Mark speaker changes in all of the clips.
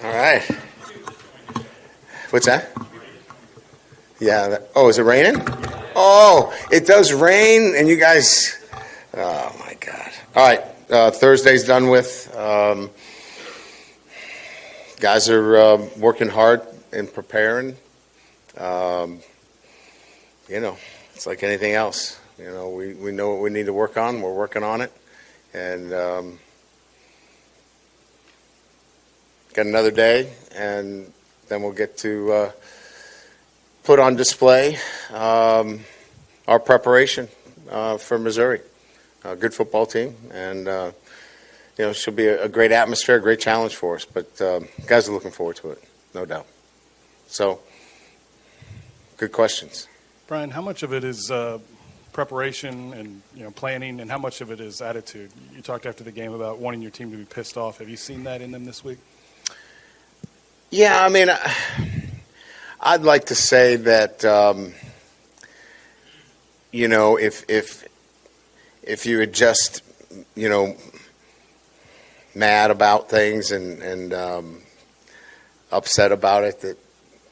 Speaker 1: All right. What's that? Yeah. Is it raining? Oh, it does rain, and you guys. Oh my God. All right. Thursday's done with. Guys are working hard and preparing. It's like anything else. We know what we need to work on. We're working on it, and got another day, and then we'll get to put on display our preparation for Missouri. A good football team, and it should be a great atmosphere, a great challenge for us. But guys are looking forward to it, no doubt. So, good questions.
Speaker 2: Brian, how much of it is preparation and planning, and how much of it is attitude? You talked after the game about wanting your team to be pissed off. Have you seen that in them this week?
Speaker 1: Yeah, I mean, I'd like to say that if you were just mad about things and upset about it, that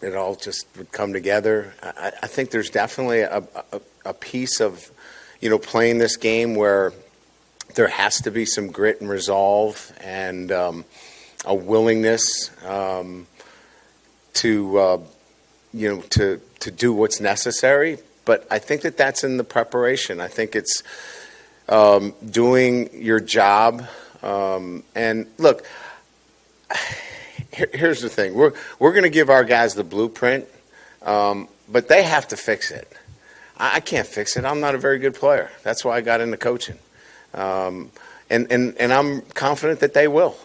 Speaker 1: it all just would come together. I think there's definitely a piece of playing this game where there has to be some grit and resolve and a willingness to do what's necessary. But I think that's in the preparation. I think it's doing your job. And look, here's the thing: we're going to give our guys the blueprint, but they have to fix it. I can't fix it. I'm not a very good player. That's why I got into coaching, and I'm confident that they will.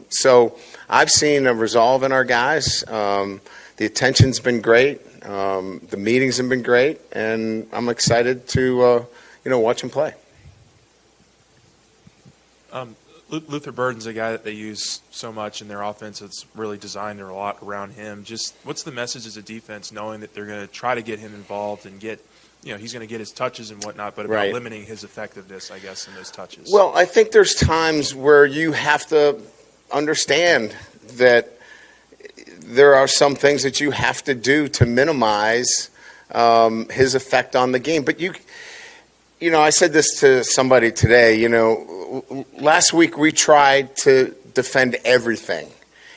Speaker 1: So I've seen a resolve in our guys. The attention's been great. The meetings have been great, and I'm excited to watch them play.
Speaker 3: Luther Burden's a guy that they use so much in their offense. It's really designed a lot around him. Just what's the message as a defense, knowing that they're going to try to get him involved and get, he's going to get his touches and whatnot, but about limiting his effectiveness, I guess, in those touches?
Speaker 1: Well, I think there's times where you have to understand that there are some things that you have to do to minimize his effect on the game. But I said this to somebody today, last week we tried to defend everything.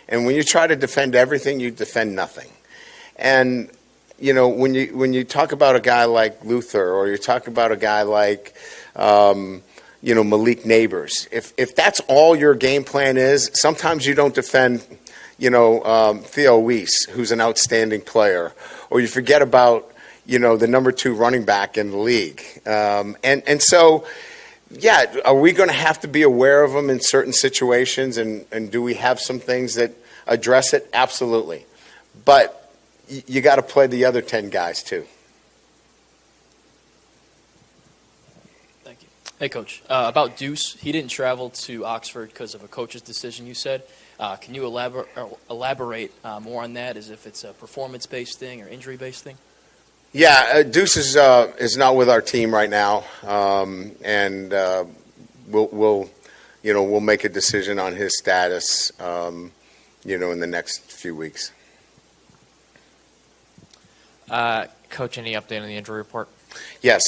Speaker 1: And when you try to defend everything, you defend nothing. And, when you talk about a guy like Luther, or you talk about a guy like, Malik Neighbors, if that's all your game plan is, sometimes you don't defend, Theo Weiss, who's an outstanding player, or you forget about, the number 2 running back in the league. And so, yeah, are we going to have to be aware of them in certain situations? And do we have some things that address it? Absolutely. But you got to play the other 10 guys too.
Speaker 4: Thank you. Hey, Coach. About Deuce, he didn't travel to Oxford because of a coach's decision, you said. Can you elaborate more on that, as if it's a performance-based thing or injury-based thing?
Speaker 1: Yeah, Deuce is not with our team right now, and we'll make a decision on his status, in the next few weeks.
Speaker 5: Coach, any update on the injury report?
Speaker 1: Yes,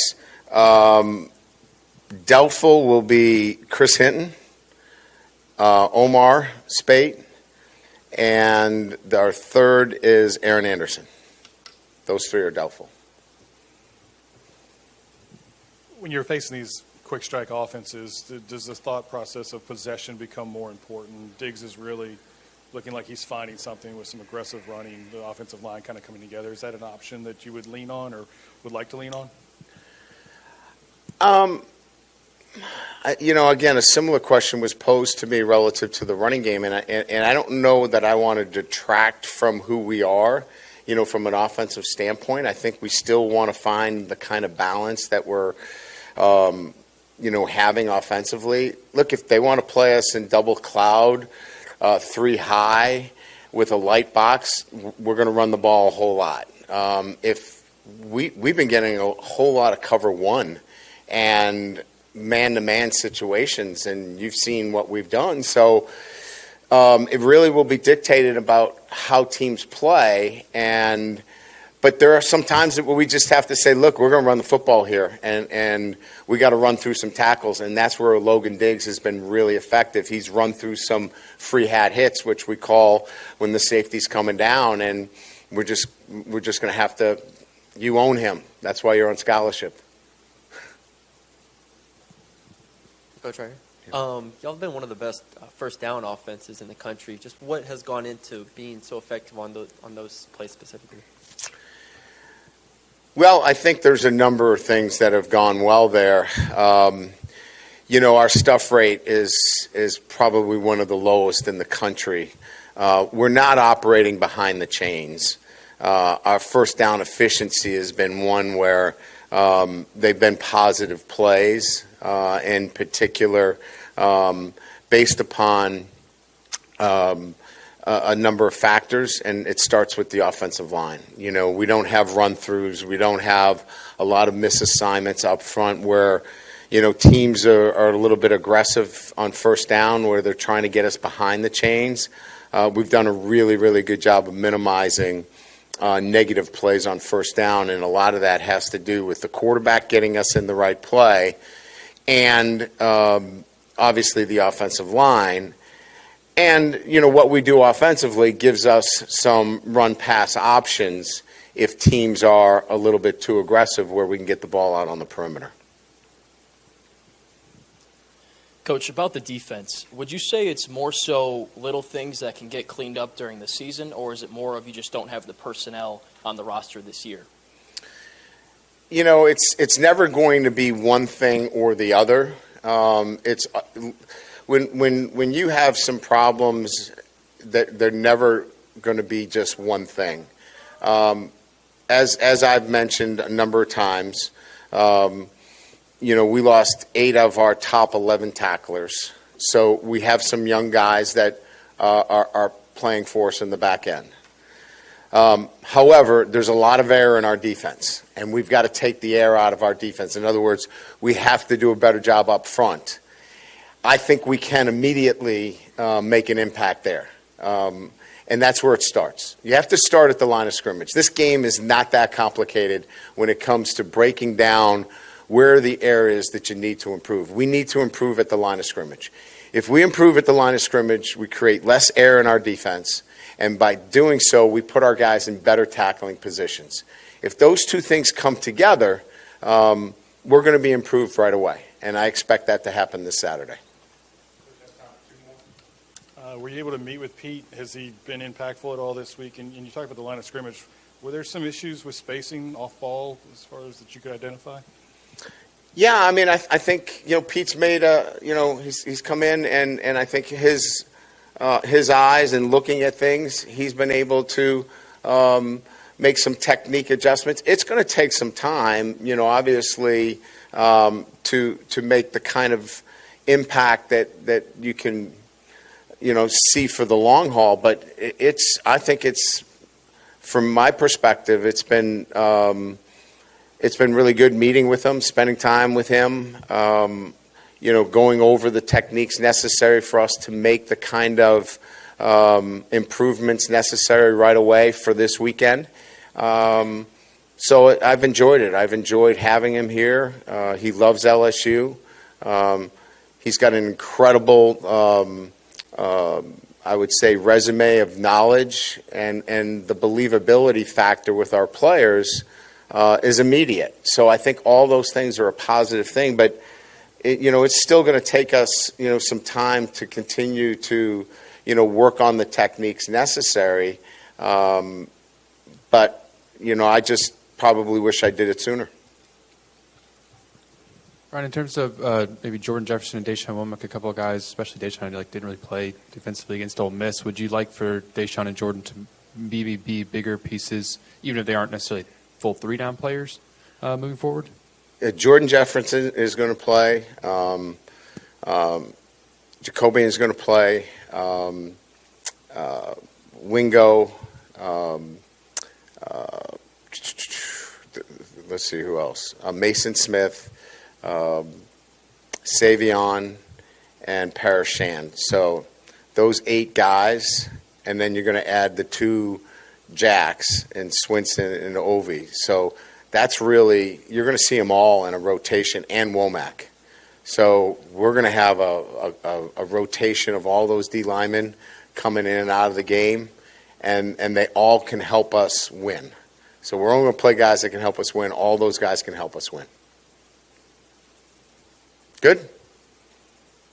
Speaker 1: doubtful will be Chris Hinton, Omar Spate, and our third is Aaron Anderson. Those 3 are doubtful.
Speaker 2: When you're facing these quick strike offenses, does the thought process of possession become more important? Diggs is really looking like he's finding something with some aggressive running, the offensive line kind of coming together. Is that an option that you would lean on or would like to lean on?
Speaker 1: Again, a similar question was posed to me relative to the running game, and I don't know that I want to detract from who we are, from an offensive standpoint. I think we still want to find the kind of balance that we're, having offensively. Look, if they want to play us in double cloud, 3 high with a light box, we're going to run the ball a whole lot. If we've been getting a whole lot of cover 1 and man-to-man situations, and you've seen what we've done. So it really will be dictated about how teams play. But there are some times that we just have to say, look, we're going to run the football here, and we got to run through some tackles, and that's where Logan Diggs has been really effective. He's run through some free hat hits, which we call when the safety's coming down, and we're just going to have to. You own him. That's why you're on scholarship.
Speaker 6: Coach, right here. Y'all have been one of the best first down offenses in the country. Just what has gone into being so effective on those plays specifically?
Speaker 1: Well, I think there's a number of things that have gone well there. Our stuff rate is probably one of the lowest in the country. We're not operating behind the chains. Our first down efficiency has been one where they've been positive plays, in particular, based upon a number of factors, and it starts with the offensive line. We don't have run-throughs. We don't have a lot of misassignments up front where, teams are a little bit aggressive on first down where they're trying to get us behind the chains. We've done a really, really good job of minimizing negative plays on first down, and a lot of that has to do with the quarterback getting us in the right play and obviously the offensive line. And, what we do offensively gives us some run-pass options if teams are a little bit too aggressive where we can get the ball out on the perimeter.
Speaker 4: Coach, about the defense, would you say it's more so little things that can get cleaned up during the season, or is it more of you just don't have the personnel on the roster this year?
Speaker 1: It's never going to be one thing or the other. It's when you have some problems, that they're never going to be just one thing. As I've mentioned a number of times, we lost 8 of our top 11 tacklers. So we have some young guys that are playing for us in the back end. However, there's a lot of error in our defense, and we've got to take the air out of our defense. In other words, we have to do a better job up front. I think we can immediately make an impact there. And that's where it starts. You have to start at the line of scrimmage. This game is not that complicated when it comes to breaking down where are the areas that you need to improve. We need to improve at the line of scrimmage. If we improve at the line of scrimmage, we create less error in our defense, and by doing so, we put our guys in better tackling positions. If those two things come together, we're going to be improved right away, and I expect that to happen this Saturday.
Speaker 2: Were you able to meet with Pete? Has he been impactful at all this week? And you talked about the line of scrimmage. Were there some issues with spacing off ball as far as that you could identify?
Speaker 1: Yeah, I mean, I think Pete's made he's come in and I think his eyes and looking at things, he's been able to make some technique adjustments. It's going to take some time, obviously, to make the kind of impact that you can see for the long haul. But I think it's from my perspective, it's been really good meeting with him, spending time with him, going over the techniques necessary for us to make the kind of improvements necessary right away for this weekend. So I've enjoyed it. I've enjoyed having him here. He loves LSU. He's got an incredible, I would say, resume of knowledge, and the believability factor with our players is immediate. So I think all those things are a positive thing, but it's still going to take us, some time to continue to, work on the techniques necessary. But, I just probably wish I did it sooner.
Speaker 7: Ryan, in terms of maybe Jordan Jefferson and Deshaun Womack, a couple of guys, especially Deshaun, didn't really play defensively against Ole Miss. Would you like for Deshaun and Jordan to maybe be bigger pieces, even if they aren't necessarily full three-down players moving forward?
Speaker 1: Jordan Jefferson is going to play. Jacobian is going to play. Wingo. Let's see who else. Mason Smith, Savion, and Parashand. So those 8 guys, and then you're going to add the 2 jacks in Swinson and Ovi. So that's really, you're going to see them all in a rotation, and Womack. So we're going to have a rotation of all those D linemen coming in and out of the game, and they all can help us win. So we're only going to play guys that can help us win. All those guys can help us win. Good?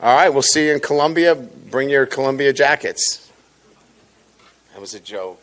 Speaker 1: All right, we'll see you in Columbia. Bring your Columbia jackets. That was a joke.